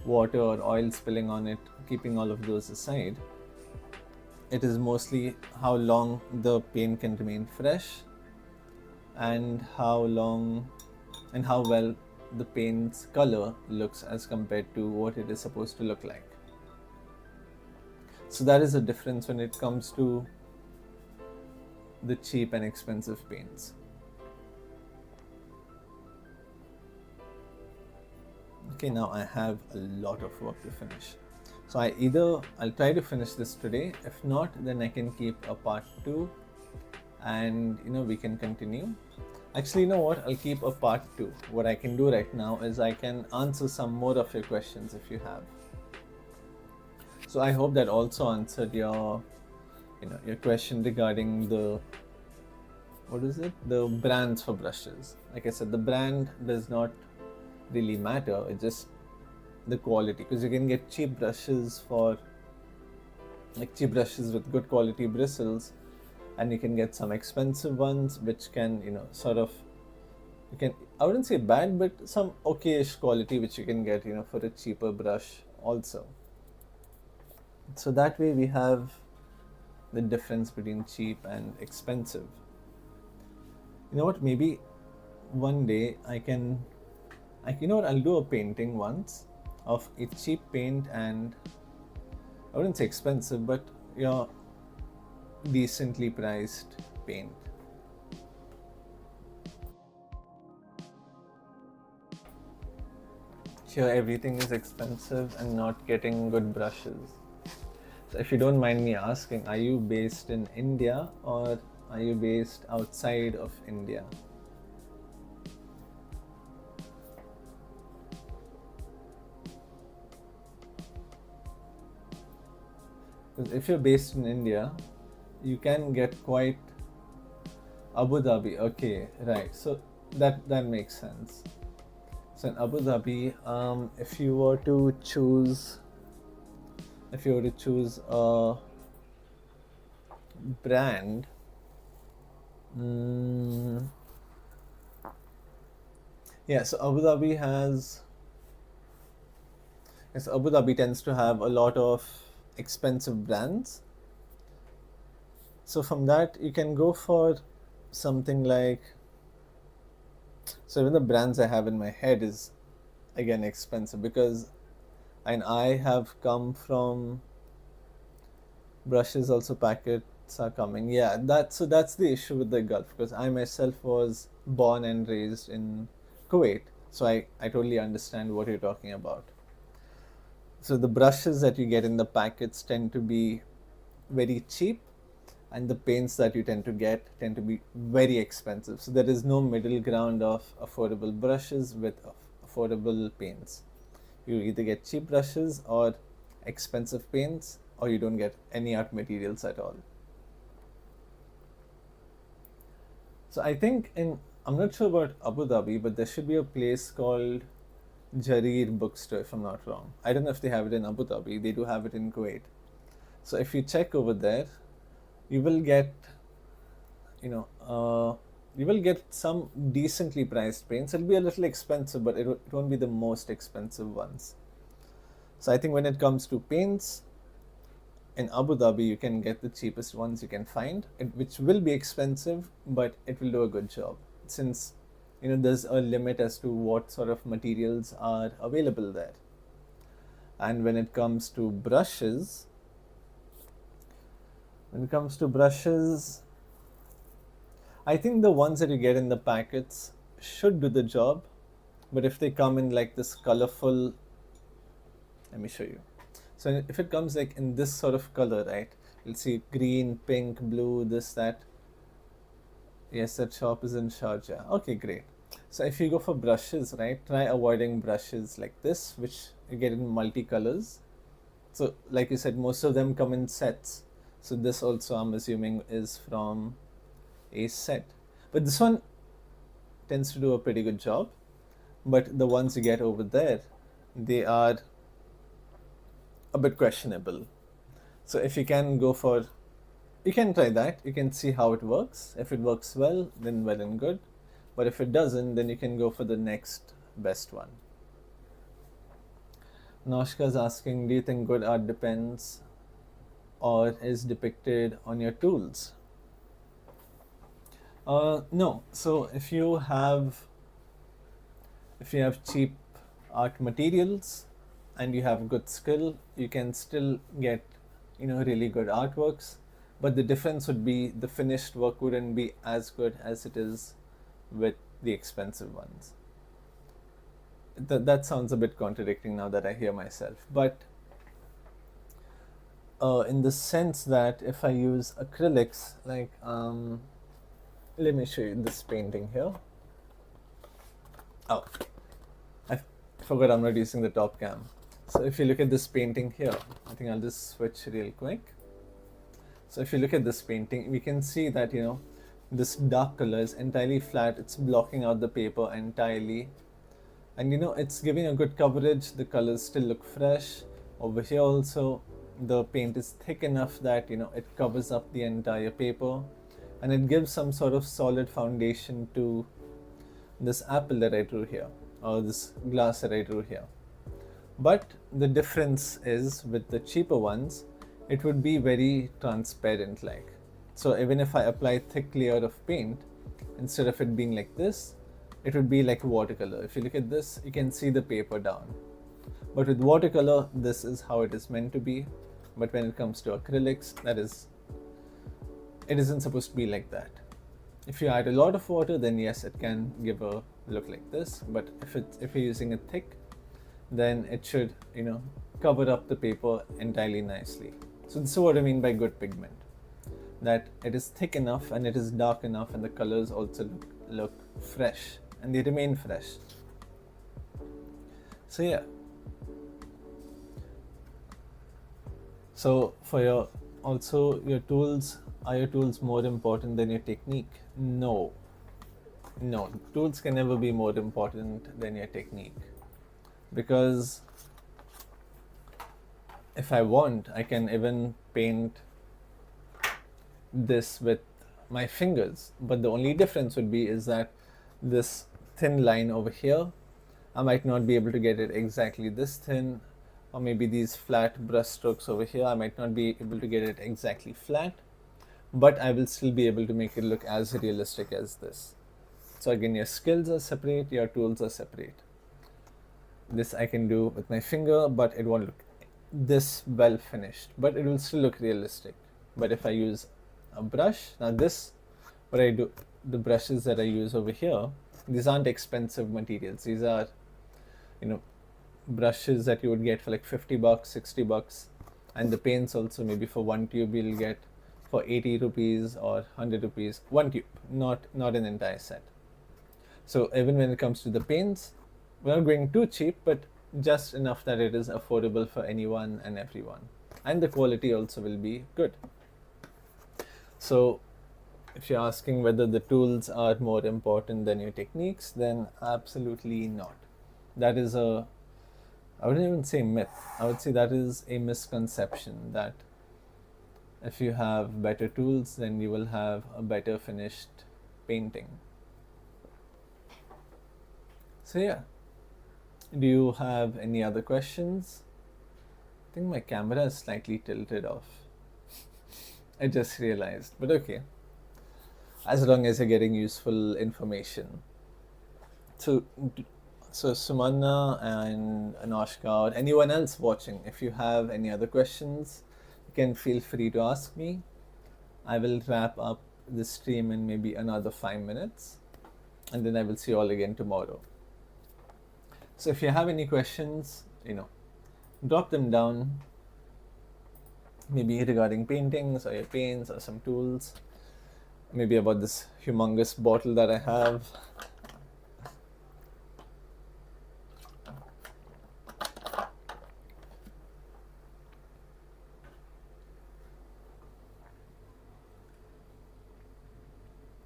water or oil spilling on it, keeping all of those aside, it is mostly how long the paint can remain fresh and how well the paint's color looks as compared to what it is supposed to look like. So that is the difference when it comes to the cheap and expensive paints. Okay, now I have a lot of work to finish. So I'll try to finish this today. If not, then I can keep a part 2 and we can continue. Actually, you know what? I'll keep a part two. What I can do right now is I can answer some more of your questions if you have. So I hope that also answered your question regarding the, what is it? The brands for brushes. Like I said, the brand does not really matter. It's just the quality, because you can get cheap brushes for like cheap brushes with good quality bristles, and you can get some expensive ones which can sort of, you can, I wouldn't say bad, but some okayish quality which you can get for a cheaper brush also. So that way we have the difference between cheap and expensive. You know what, maybe one day you know what, I'll do a painting once of a cheap paint and, I wouldn't say expensive, but decently priced paint. Here everything is expensive and not getting good brushes. So if you don't mind me asking, are you based in India or are you based outside of India? Because if you're based in India, you can get quite Abu Dhabi. Okay, right. So that makes sense. So in Abu Dhabi, if you were to choose a brand, yeah. So Abu Dhabi tends to have a lot of expensive brands. So from that, you can go for something like, so even the brands I have in my head is again expensive, because and I have come from brushes also, packets are coming. Yeah, that's the issue with the Gulf, because I myself was born and raised in Kuwait, so I totally understand what you're talking about. So the brushes that you get in the packets tend to be very cheap, and the paints that you tend to be very expensive. So there is no middle ground of affordable brushes with affordable paints. You either get cheap brushes or expensive paints, or you don't get any art materials at all. So I think I'm not sure about Abu Dhabi, but there should be a place called Jarir Bookstore, if I'm not wrong. I don't know if they have it in Abu Dhabi. They do have it in Kuwait. So if you check over there, you will get, you know, you will get some decently priced paints. It'll be a little expensive, but it won't be the most expensive ones. So I think when it comes to paints, in Abu Dhabi, you can get the cheapest ones you can find, which will be expensive, but it will do a good job, since there's a limit as to what sort of materials are available there. And when it comes to brushes, I think the ones that you get in the packets should do the job, but if they come in like this colorful, let me show you. So if it comes like in this sort of color, right? You'll see green, pink, blue, this, that. Yes, that shop is in Sharjah. Okay, great. So if you go for brushes, right, try avoiding brushes like this, which you get in multicolors. So like you said, most of them come in sets. So this also, I'm assuming, is from a set. But this one tends to do a pretty good job. But the ones you get over there, they are a bit questionable. So if you can go for, you can try that. You can see how it works. If it works well, then well and good. But if it doesn't, then you can go for the next best one. Noshka is asking, do you think good art depends or is depicted on your tools? No. So if you have cheap art materials and you have good skill, you can still get really good artworks. But the difference would be the finished work wouldn't be as good as it is with the expensive ones. That sounds a bit contradicting now that I hear myself, but in the sense that if I use acrylics, like let me show you this painting here. Oh, I forgot I'm not using the top cam. So if you look at this painting here, I think I'll just switch real quick. So if you look at this painting, we can see that, this dark color is entirely flat. It's blocking out the paper entirely. And it's giving a good coverage. The colors still look fresh. Over here also, the paint is thick enough that, it covers up the entire paper. And it gives some sort of solid foundation to this apple that I drew here, or this glass that I drew here. But the difference is, with the cheaper ones, it would be very transparent like. So even if I apply thick layer of paint, instead of it being like this, it would be like watercolor. If you look at this, you can see the paper down. But with watercolor, this is how it is meant to be. But when it comes to acrylics, it isn't supposed to be like that. If you add a lot of water, then yes, it can give a look like this. But if you're using it thick, then it should, cover up the paper entirely nicely. So this is what I mean by good pigment. That it is thick enough and it is dark enough, and the colors also look fresh, and they remain fresh. So yeah. So for your tools, are your tools more important than your technique? No, tools can never be more important than your technique, because if I want, I can even paint this with my fingers, but the only difference would be is that this thin line over here, I might not be able to get it exactly this thin, or maybe these flat brush strokes over here, I might not be able to get it exactly flat, but I will still be able to make it look as realistic as this. So again, your skills are separate, your tools are separate. This I can do with my finger, but it won't look this well finished, but it will still look realistic. But if I use a brush, now this, what I do, the brushes that I use over here, these aren't expensive materials. These are, brushes that you would get for like $50, $60, and the paints also, maybe for one tube you'll get for 80 rupees or 100 rupees, one tube, not an entire set. So even when it comes to the paints, we're not going too cheap, but just enough that it is affordable for anyone and everyone, and the quality also will be good. So if you're asking whether the tools are more important than your techniques, then absolutely not. That is I wouldn't even say myth, I would say that is a misconception, that if you have better tools, then you will have a better finished painting. So yeah, do you have any other questions? I think my camera is slightly tilted off. I just realized, but okay. As long as you're getting useful information. So Sumanna and Anoshka, or anyone else watching, if you have any other questions, you can feel free to ask me. I will wrap up the stream in maybe another 5 minutes, and then I will see you all again tomorrow. So if you have any questions, drop them down, maybe regarding paintings or your paints or some tools, maybe about this humongous bottle that I have.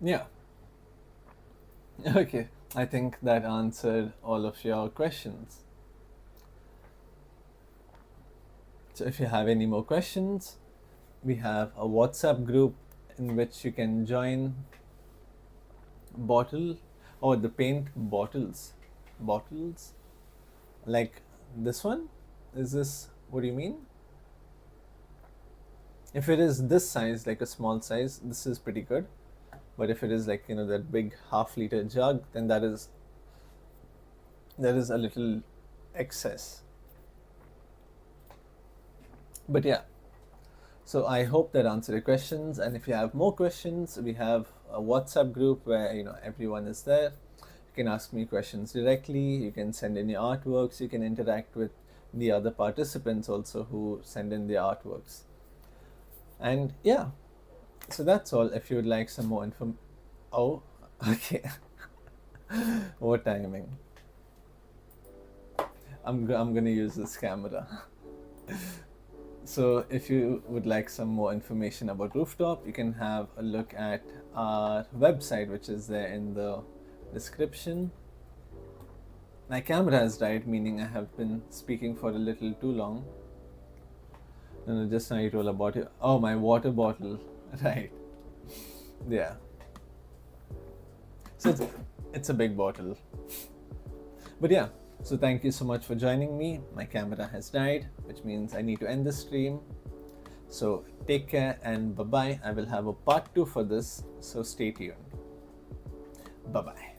Yeah. Okay, I think that answered all of your questions. So if you have any more questions, we have a WhatsApp group in which you can join. The paint bottles, like this one. Is this what do you mean? If it is this size, like a small size, this is pretty good. But if it is like that big half-liter jug, then that is a little excess. But yeah, so I hope that answered your questions, and if you have more questions, we have a WhatsApp group where everyone is there. You can ask me questions directly, you can send in your artworks, you can interact with the other participants also who send in their artworks. And yeah, so that's all. If you would like some more Oh, okay. What timing? I'm gonna use this camera. So if you would like some more information about Rooftop, you can have a look at our website, which is there in the description. My camera has died, meaning I have been speaking for a little too long. No, just now you told about it. Oh, my water bottle. Right. Yeah. So it's a big bottle. But yeah, so thank you so much for joining me. My camera has died, which means I need to end the stream. So take care and bye-bye. I will have a part 2 for this, so stay tuned. Bye-bye.